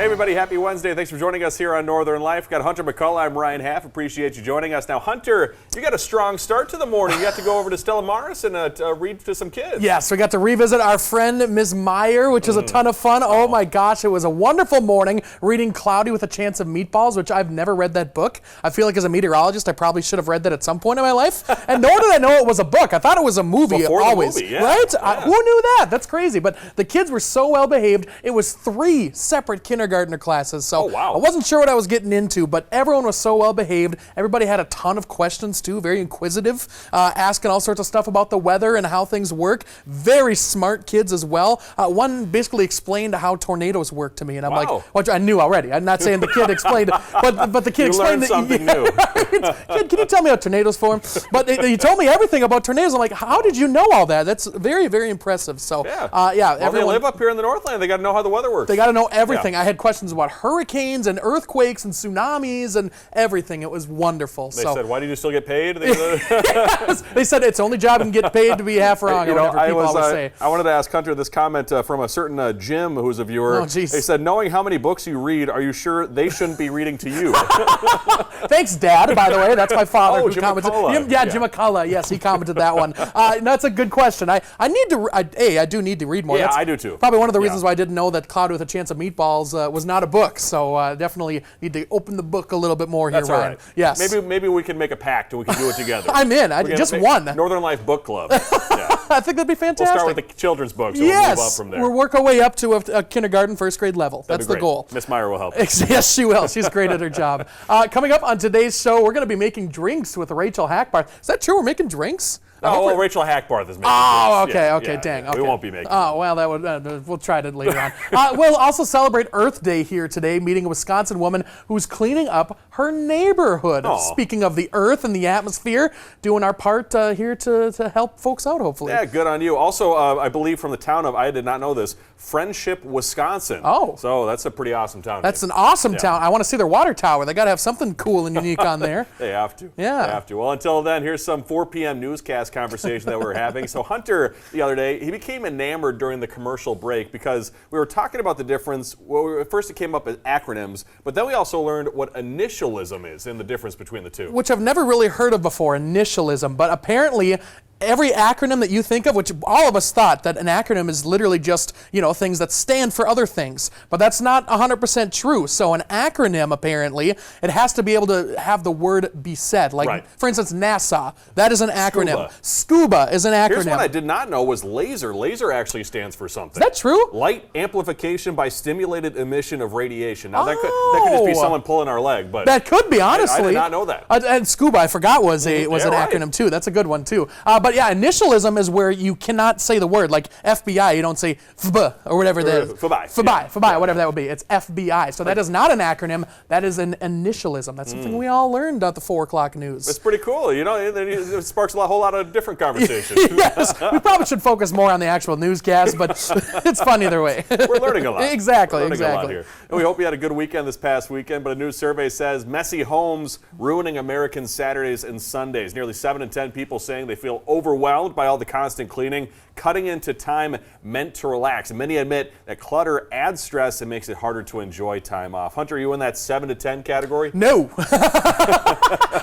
Hey everybody, happy Wednesday. Thanks for joining us here on Northern Life. Got Hunter McCullough, I'm Ryan Half. Appreciate you joining us. Now Hunter, you got a strong start to the morning. You got to go over to Stella Maris and read to some kids. Yes, we got to revisit our friend Ms. Meyer, which was a ton of fun. Oh my gosh, it was a wonderful morning reading Cloudy with a Chance of Meatballs, which I've never read that book. I feel like as a meteorologist, I probably should have read that at some point in my life. And nor did I know it was a book. I thought it was a movie Before always. the movie, yeah. Right? Yeah. Who knew that? That's crazy. But the kids were so well behaved. It was 3 separate kindergartner classes. So wow. I wasn't sure what I was getting into, but everyone was so well behaved. Everybody had a ton of questions too, very inquisitive, asking all sorts of stuff about the weather and how things work. Very smart kids as well. One basically explained how tornadoes work to me, and I'm like, which I knew already. I'm not saying the kid explained it, but the kid explained something new. Right? Kid, can you tell me how tornadoes form? But he told me everything about tornadoes. I'm like, how did you know all that? That's very, very impressive. So Well, everyone, they live up here in the Northland. They got to know how the weather works. they got to know everything. Yeah. I had questions about hurricanes and earthquakes and tsunamis and everything. It was wonderful. They said, why do you still get paid? Yes, they said it's the only job you can get paid to be half wrong, or whatever people always say. I wanted to ask Hunter this comment from a certain Jim, who's a viewer. Oh, geez. They said, knowing how many books you read, are you sure they shouldn't be reading to you? Thanks, Dad, by the way. That's my father who Jim commented. McCullough. Jim McCullough. Yes, he commented that one. That's a good question. I do need to read more. Yeah, That's I do too. Probably one of the reasons why I didn't know that Cloudy with a Chance of Meatballs was not a book. So definitely need to open the book a little bit more here, That's all Ryan. right. Yes. Maybe we can make a pact and we can do it together. I'm in. Just one. Northern Life Book Club. Yeah. I think that'd be fantastic. We'll start with the children's books and we'll move up from there. We'll work our way up to a kindergarten, first grade level. That's the goal. Miss Meyer will help us. Yes, she will. She's great at her job. Coming up on today's show, we're going to be making drinks with Rachel Hackbarth. Is that true? We're making drinks? Oh, well, Rachel Hackbarth is making drinks. Yeah, Dang. Yeah. Okay. We won't be making Oh, well, that would. We'll try it later on. We'll also celebrate Earth Day here today, meeting a Wisconsin woman who's cleaning up her neighborhood. Speaking of the earth and the atmosphere, doing our part here to help folks out, hopefully. Yeah, good on you. Also, I believe from the town of, I did not know this, Friendship, Wisconsin. Oh. So that's a pretty awesome town. That's an awesome town. I want to see their water tower. They got to have something cool and unique on there. They have to. Yeah. They have to. Well, until then, here's some 4 p.m. newscast conversation that we're having. So Hunter, the other day, he became enamored during the commercial break because we were talking about the difference. Well, first it came up as acronyms, but then we also learned what initialism is and the difference between the two. Which I've never really heard of before, initialism, but apparently every acronym that you think of, which all of us thought that an acronym is literally just, things that stand for other things, but that's not 100% true. So an acronym, apparently, it has to be able to have the word be said. Like, for instance, NASA, that is an acronym. Scuba is an acronym. Here's what I did not know was laser. Laser actually stands for something. Is that true? Light amplification by stimulated emission of radiation. Now, that could just be someone pulling our leg, but that could be, honestly. I did not know that. And scuba, I forgot, was an acronym, too. That's a good one, too. But yeah, initialism is where you cannot say the word. Like FBI, you don't say FB or whatever that is. FBI, whatever that would be. It's FBI. So that is not an acronym. That is an initialism. That's something we all learned at the 4 o'clock news. It's pretty cool. It sparks a whole lot of different conversations. Yes, we probably should focus more on the actual newscast, but it's fun either way. We're learning a lot. Exactly. A lot here. And we hope you had a good weekend this past weekend, but a new survey says messy homes ruining American Saturdays and Sundays. Nearly 7 in 10 people saying they feel overwhelmed by all the constant cleaning, cutting into time meant to relax. And many admit that clutter adds stress and makes it harder to enjoy time off. Hunter, are you in that 7 to 10 category? No.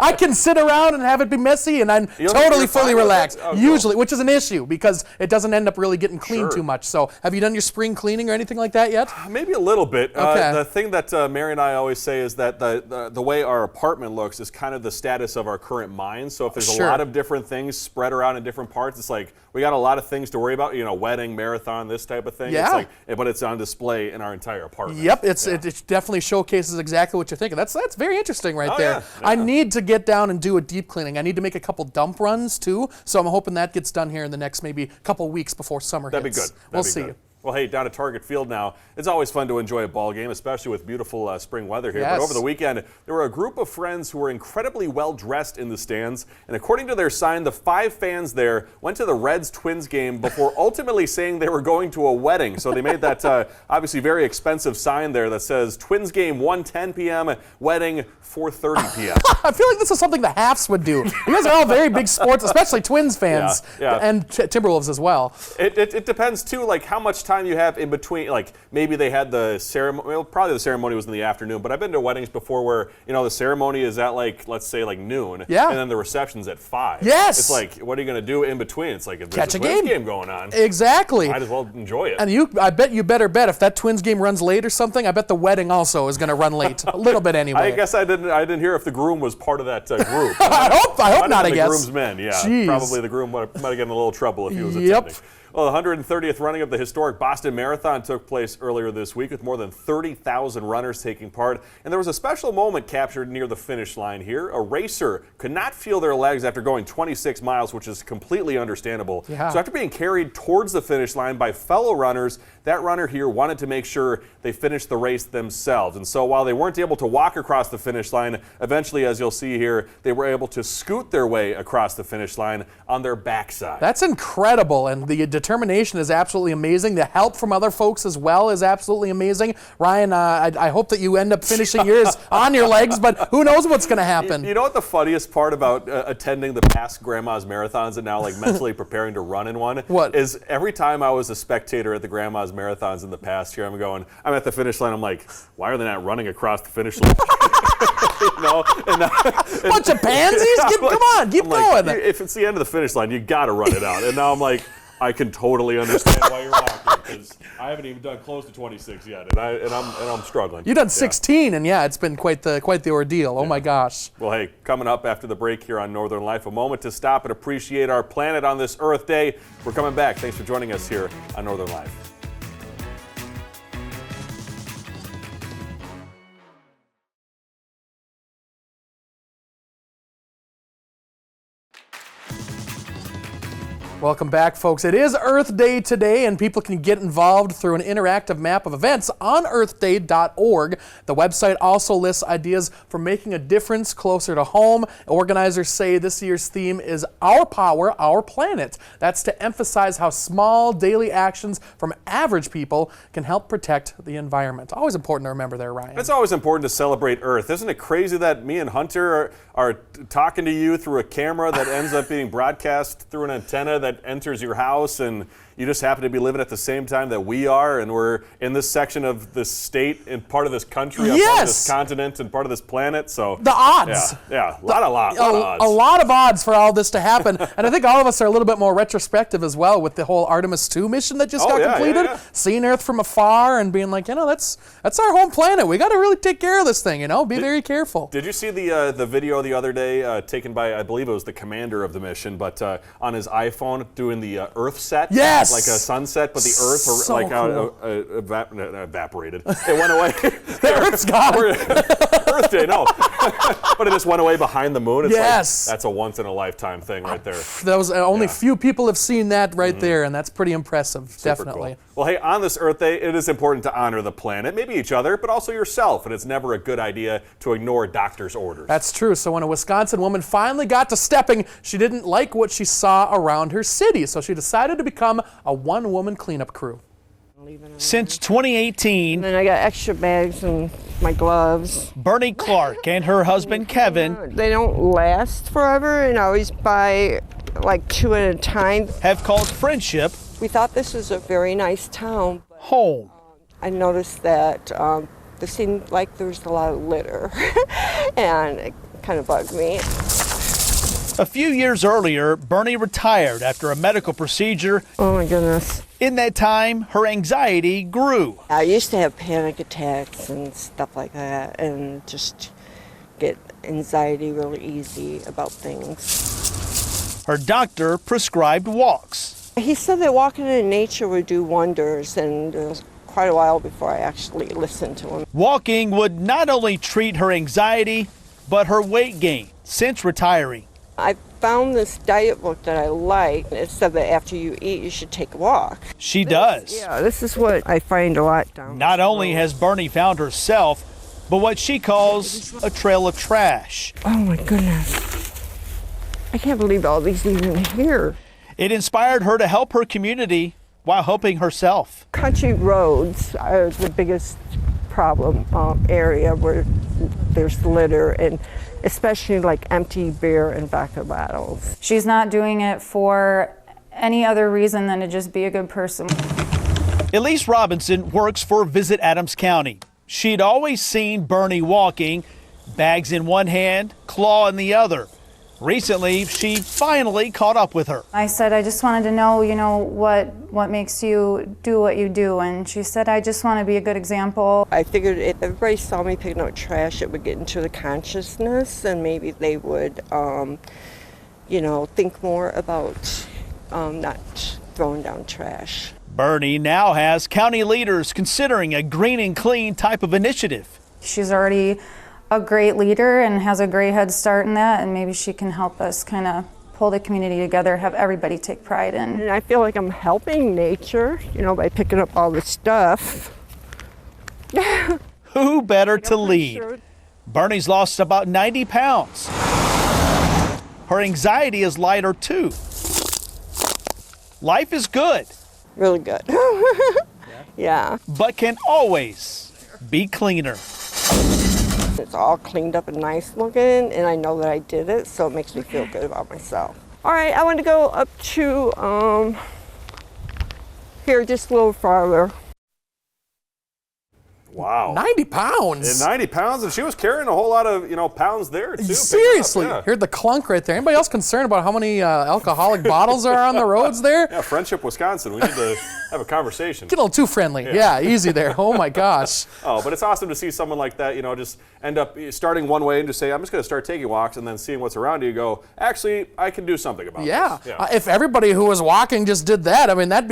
I can sit around and have it be messy, and I'm totally fully relaxed. Usually, which is an issue because it doesn't end up really getting cleaned too much. So, have you done your spring cleaning or anything like that yet? Maybe a little bit. Okay. The thing that Mary and I always say is that the way our apartment looks is kind of the status of our current mind. So, if there's a lot of different things spread around in different parts, it's like we got a lot of things to worry about. Wedding, marathon, this type of thing. Yeah. But it's on display in our entire apartment. Yep. It definitely showcases exactly what you're thinking. That's very interesting right there. Yeah. I need to get down and do a deep cleaning. I need to make a couple dump runs too. So I'm hoping that gets done here in the next maybe couple weeks before summer hits. That'd be good. We'll see. Well, hey, down at Target Field now, it's always fun to enjoy a ball game, especially with beautiful spring weather here. Yes. But over the weekend, there were a group of friends who were incredibly well dressed in the stands. And according to their sign, the 5 fans there went to the Reds-Twins game before ultimately saying they were going to a wedding. So they made that obviously very expensive sign there that says Twins game 1:10 p.m., wedding 4:30 p.m. I feel like this is something the Halfs would do. You guys are all very big sports, especially Twins fans, and Timberwolves as well. It depends, too, like how much time time you have in between, like maybe they had the ceremony, well, probably the ceremony was in the afternoon, but I've been to weddings before where, the ceremony is at like, let's say like noon, Yeah. and then the reception's at 5. Yes. It's like, what are you going to do in between? It's like, if there's Catch a a Twins game. game going on, Exactly. might as well enjoy it. And I bet you better bet if that Twins game runs late or something, I bet the wedding also is going to run late. A little bit anyway. I guess I didn't hear if the groom was part of that group. I hope Might not, have I been guess. The groomsmen, yeah. Jeez. Probably the groom might have gotten in a little trouble if he was Yep. attending. Well, the 130th running of the historic Boston Marathon took place earlier this week with more than 30,000 runners taking part. And there was a special moment captured near the finish line here. A racer could not feel their legs after going 26 miles, which is completely understandable. Yeah. So after being carried towards the finish line by fellow runners, that runner here wanted to make sure they finished the race themselves. And so while they weren't able to walk across the finish line, eventually, as you'll see here, they were able to scoot their way across the finish line on their backside. That's incredible, and the determination is absolutely amazing. The help from other folks as well is absolutely amazing. Ryan, I hope that you end up finishing yours on your legs, but who knows what's going to happen. You know what the funniest part about attending the past Grandma's Marathons and now like mentally preparing to run in one? What? Is every time I was a spectator at the Grandma's Marathons in the past year, I'm at the finish line, I'm like, why are they not running across the finish line? Bunch of pansies? Come on, keep I'm like, going. if it's the end of the finish line, you got to run it out. And now I'm like, I can totally understand why you're walking because I haven't even done close to 26 yet, and I'm struggling. You've done 16, and yeah, it's been quite the ordeal. Oh my gosh. Well, hey, coming up after the break here on Northern Life, a moment to stop and appreciate our planet on this Earth Day. We're coming back. Thanks for joining us here on Northern Life. Welcome back, folks. It is Earth Day today, and people can get involved through an interactive map of events on earthday.org. The website also lists ideas for making a difference closer to home. Organizers say this year's theme is Our Power, Our Planet. That's to emphasize how small daily actions from average people can help protect the environment. Always important to remember there, Ryan. It's always important to celebrate Earth. Isn't it crazy that me and Hunter are talking to you through a camera that ends up being broadcast through an antenna that enters your house, and you just happen to be living at the same time that we are, and we're in this section of this state and part of this country, part of this continent and part of this planet. So the odds. Yeah, a lot of odds. A lot of odds for all this to happen. And I think all of us are a little bit more retrospective as well with the whole Artemis 2 mission that just got completed. Yeah. Seeing Earth from afar and being like, that's our home planet. We got to really take care of this thing, Be very careful. Did you see the video the other day taken by, I believe it was the commander of the mission, but on his iPhone doing the Earth set? Yes! Like a sunset, but the Earth So cool. evaporated. It went away. The Earth's gone. Earth Day, no. But it just went away behind the moon. It's Yes. like, that's a once-in-a-lifetime thing right there. That was only few people have seen that right there, and that's pretty impressive, definitely. Cool. Well, hey, on this Earth Day, it is important to honor the planet, maybe each other, but also yourself, and it's never a good idea to ignore doctor's orders. That's true. So when a Wisconsin woman finally got to stepping, she didn't like what she saw around her city, so she decided to become a one-woman cleanup crew. Since 2018, And then I got extra bags and my gloves. Bernie Clark and her husband Kevin They don't last forever, and I always buy like 2 at a time. have called friendship We thought this was a very nice town, but home. I noticed that there seemed like there was a lot of litter, and it kind of bugged me. A few years earlier, Bernie retired after a medical procedure. Oh my goodness. In that time, her anxiety grew. I used to have panic attacks and stuff like that, and just get anxiety really easy about things. Her doctor prescribed walks. He said that walking in nature would do wonders, and it was quite a while before I actually listened to him. Walking would not only treat her anxiety, but her weight gain since retiring. I found this diet book that I like. It said that after you eat, you should take a walk. She does. Yeah, this is what I find a lot down. Not only has Bernie found herself, but what she calls a trail of trash. Oh my goodness. I can't believe all these even here. It inspired her to help her community while helping herself. Country roads are the biggest problem area where there's litter, and especially like empty beer and vodka bottles. She's not doing it for any other reason than to just be a good person. Elise Robinson works for Visit Adams County. She'd always seen Bernie walking, bags in one hand, claw in the other. Recently, she finally caught up with her. I said, I just wanted to know, what makes you do what you do. And she said, I just want to be a good example. I figured if everybody saw me picking up trash, it would get into the consciousness and maybe they would, think more about not throwing down trash. Bernie now has county leaders considering a green and clean type of initiative. She's already a great leader and has a great head start in that, and maybe she can help us kind of pull the community together, have everybody take pride in. And I feel like I'm helping nature, by picking up all the stuff. Who better to lead? Bernie's lost about 90 pounds. Her anxiety is lighter too. Life is good. Really good. Yeah. But can always be cleaner. It's all cleaned up and nice looking, and I know that I did it, so it makes me feel good about myself. All right, I want to go up to here just a little farther. Wow. 90 pounds? And 90 pounds, and she was carrying a whole lot of, pounds there, too. Seriously, Yeah. heard the clunk right there. Anybody else concerned about how many alcoholic bottles are on the roads there? Yeah, Friendship, Wisconsin. We need to have a conversation. Get a little too friendly. Yeah, easy there. Oh my gosh. Oh, but it's awesome to see someone like that, just end up starting one way and just say, I'm just going to start taking walks, and then seeing what's around you, go, actually, I can do something about Yeah. this. Yeah. If everybody who was walking just did that, I mean, that'd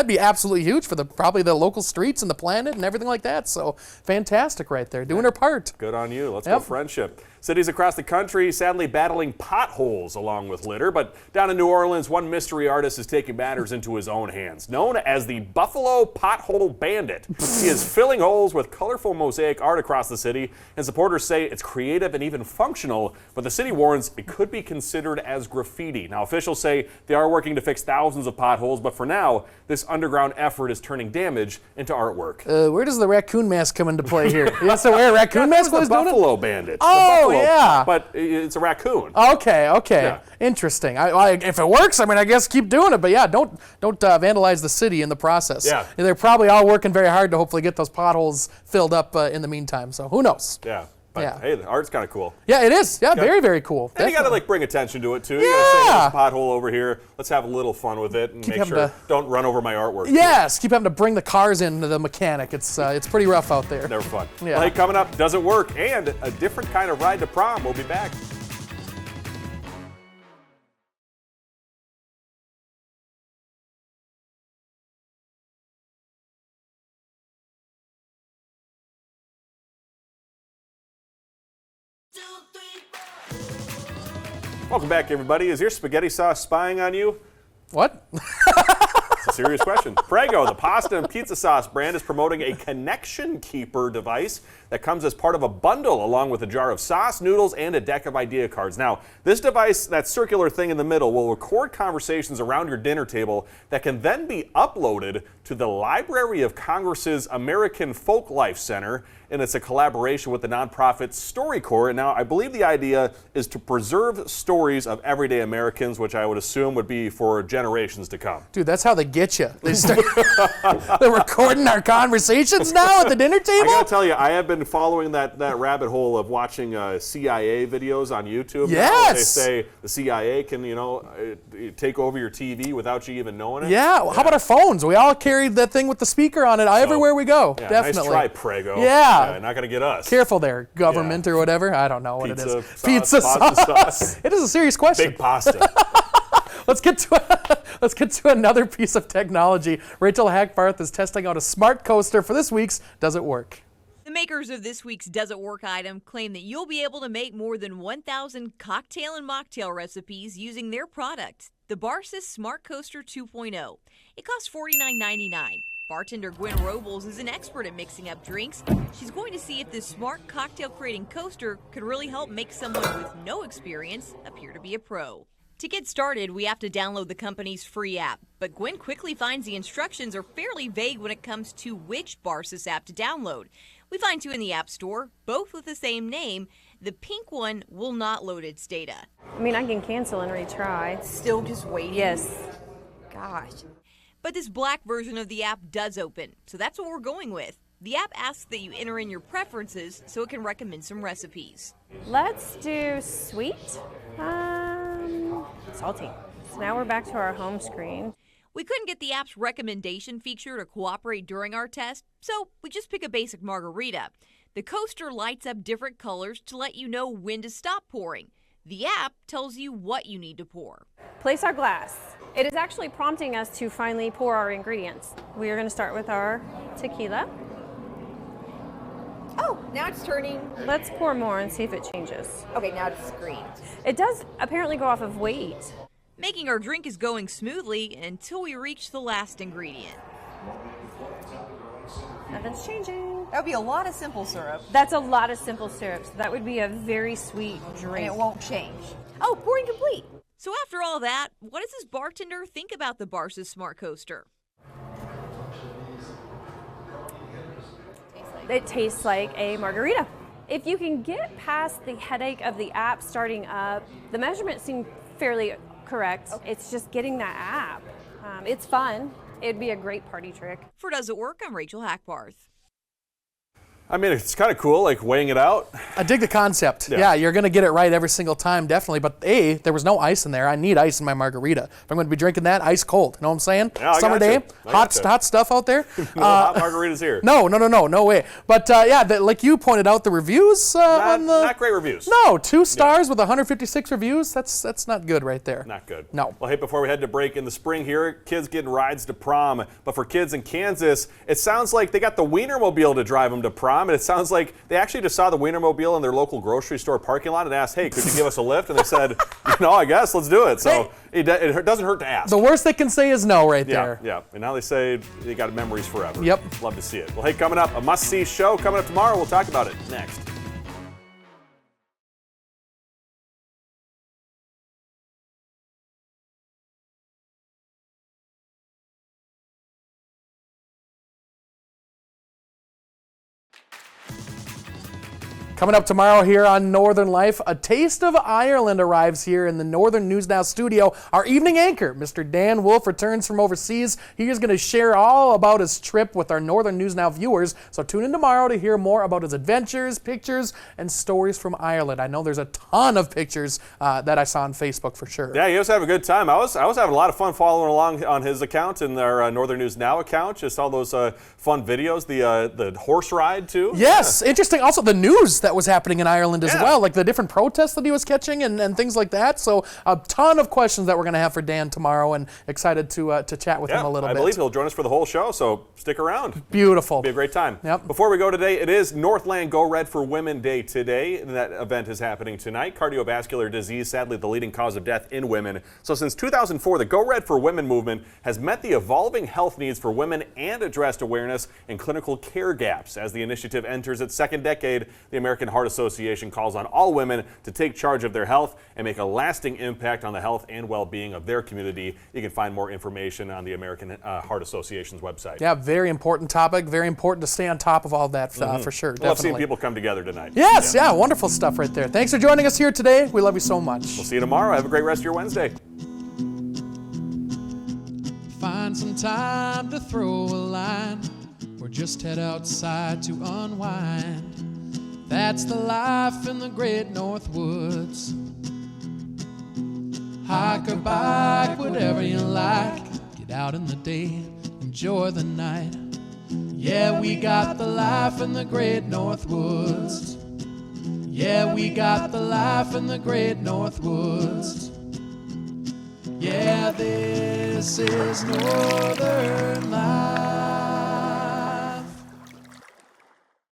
be absolutely huge for probably the local streets and the planet and everything like that. So fantastic right there, doing her part. Good on you. Let's go Friendship. Cities across the country sadly battling potholes along with litter, but down in New Orleans, one mystery artist is taking matters into his own hands. Known as the Buffalo Pothole Bandit, he is filling holes with colorful mosaic art across the city, and supporters say it's creative and even functional, but the city warns it could be considered as graffiti. Now, officials say they are working to fix thousands of potholes, but for now, this underground effort is turning damage into artwork. Where does the raccoon mask come into play here? You have to wear a raccoon mask while The he's doing it? Buffalo Bandit. Oh, The Buffalo, yeah. But it's a raccoon. Okay. Yeah. Interesting. If it works, I guess keep doing it. But yeah, don't vandalize the city in the process. Yeah. They're probably all working very hard to hopefully get those potholes filled up in the meantime. So who knows? Yeah. But Yeah. hey, the art's kind of cool. Yeah, it is. Yeah, very, very cool. And you got to Definitely. bring attention to it too. You got to say, Yeah. there's a pothole over here. Let's have a little fun with it and make having sure to- don't run over my artwork. too. Yes, keep having to bring the cars in to the mechanic. It's pretty rough out there. Never fun. Yeah. Well, hey, coming up, does it work? And a different kind of ride to prom. We'll be back. Welcome back, everybody. Is your spaghetti sauce spying on you? What? It's a serious question. Prego, the pasta and pizza sauce brand, is promoting a Connection Keeper device that comes as part of a bundle along with a jar of sauce, noodles, and a deck of idea cards. Now, this device, that circular thing in the middle, will record conversations around your dinner table that can then be uploaded to the Library of Congress's American Folklife Center, and it's a collaboration with the nonprofit StoryCorps. And now I believe the idea is to preserve stories of everyday Americans, which I would assume would be for generations to come. Dude, that's how they get you. They're recording our conversations now at the dinner I table? gotta tell you, I have been following that rabbit hole of watching CIA videos on YouTube. now, Yes. where they say the CIA can, take over your TV without you even knowing it. Yeah, how about our phones? We all carried that thing with the speaker on it everywhere we go. Yeah, Definitely. Nice try, Prego. Yeah. Not gonna get us. Careful there, government or whatever. I don't know what it Pizza is. sauce, Pizza pasta sauce. sauce. It is a serious question. Big pasta. Let's get to another piece of technology. Rachel Hackbarth is testing out a smart coaster for this week's Does It Work? The makers of this week's Does It Work item claim that you'll be able to make more than 1,000 cocktail and mocktail recipes using their product, the Barsis Smart Coaster 2.0. It costs $49.99. Bartender Gwen Robles is an expert at mixing up drinks. She's going to see if this smart cocktail creating coaster could really help make someone with no experience appear to be a pro. To get started, we have to download the company's free app, but Gwen quickly finds the instructions are fairly vague when it comes to which Barsis app to download. We find two in the App Store, both with the same name. The pink one will not load its data. I mean, I can cancel and retry. Still just waiting? Yes. Gosh. But this black version of the app does open, so that's what we're going with. The app asks that you enter in your preferences so it can recommend some recipes. Let's do sweet, salty. So now we're back to our home screen. We couldn't get the app's recommendation feature to cooperate during our test, so we just pick a basic margarita. The coaster lights up different colors to let you know when to stop pouring. The app tells you what you need to pour. Place our glass. It is actually prompting us to finally pour our ingredients. We are going to start with our tequila. Oh, now it's turning. Let's pour more and see if it changes. Okay, now it's green. It does apparently go off of weight. Making our drink is going smoothly until we reach the last ingredient. Nothing's changing. That would be a lot of simple syrup, That's a lot of simple syrup, so that would be a very sweet and drink. it won't change. Oh, pouring complete. So after all that, what does this bartender think about the Barca's Smart Coaster? It tastes like a margarita. If you can get past the headache of the app starting up, the measurements seem fairly correct. It's just getting that app. It's fun. It'd be a great party trick. For Does It Work, I'm Rachel Hackbarth. I mean, it's kind of cool, like weighing it out. I dig the concept. Yeah. Yeah, you're going to get it right every single time, definitely. But A, there was no ice in there. I need ice in my margarita. If I'm going to be drinking that, ice cold. You know what I'm saying? Yeah, I Summer gotcha. day, I hot gotcha. stuff out there. No hot margaritas here. No way. But yeah, like you pointed out, the reviews on the Not great reviews. No, 2 stars with 156 reviews. That's not good right there. Not good. No. Well, hey, before we head to break, in the spring here, kids getting rides to prom. But for kids in Kansas, it sounds like they got the Wienermobile to drive them to prom. And it sounds like they actually just saw the Wienermobile in their local grocery store parking lot and asked, hey, could you give us a lift? And they said, I guess, let's do it. So it doesn't hurt to ask. The worst they can say is no right Yeah, there. yeah. And now they say they got memories forever. Yep. Love to see it. Well, hey, coming up, a must-see show coming up tomorrow. We'll talk about it next. Coming up tomorrow here on Northern Life, a taste of Ireland arrives here in the Northern News Now studio. Our evening anchor, Mr. Dan Wolf, returns from overseas. He is going to share all about his trip with our Northern News Now viewers. So tune in tomorrow to hear more about his adventures, pictures, and stories from Ireland. I know there's a ton of pictures that I saw on Facebook for sure. Yeah, he was having a good time. I was having a lot of fun following along on his account and our Northern News Now account. Just all those fun videos, the horse ride too. Yes, interesting. Also, the news that was happening in Ireland as Yeah. well, like the different protests that he was catching and things like that. So a ton of questions that we're going to have for Dan tomorrow, and excited to chat with him a little I bit. believe he'll join us for the whole show, so stick around. Beautiful. Be a great time. Yep. Before we go today, it is Northland Go Red for Women Day today. And that event is happening tonight. Cardiovascular disease, sadly, the leading cause of death in women. So since 2004, the Go Red for Women movement has met the evolving health needs for women and addressed awareness and clinical care gaps. As the initiative enters its second decade, the American Heart Association calls on all women to take charge of their health and make a lasting impact on the health and well-being of their community. You can find more information on the American Heart Association's website. Yeah, very important topic. Very important to stay on top of all that for sure. Love seeing Definitely. people come together tonight. Yes, yeah, wonderful stuff right there. Thanks for joining us here today. We love you so much. We'll see you tomorrow. Have a great rest of your Wednesday. Find some time to throw a line or just head outside to unwind. That's the life in the great North Woods. Hike or bike, whatever you like. Get out in the day, enjoy the night. Yeah, we got the life in the great North Woods. Yeah, we got the life in the great North Woods. Yeah, this is Northern Life.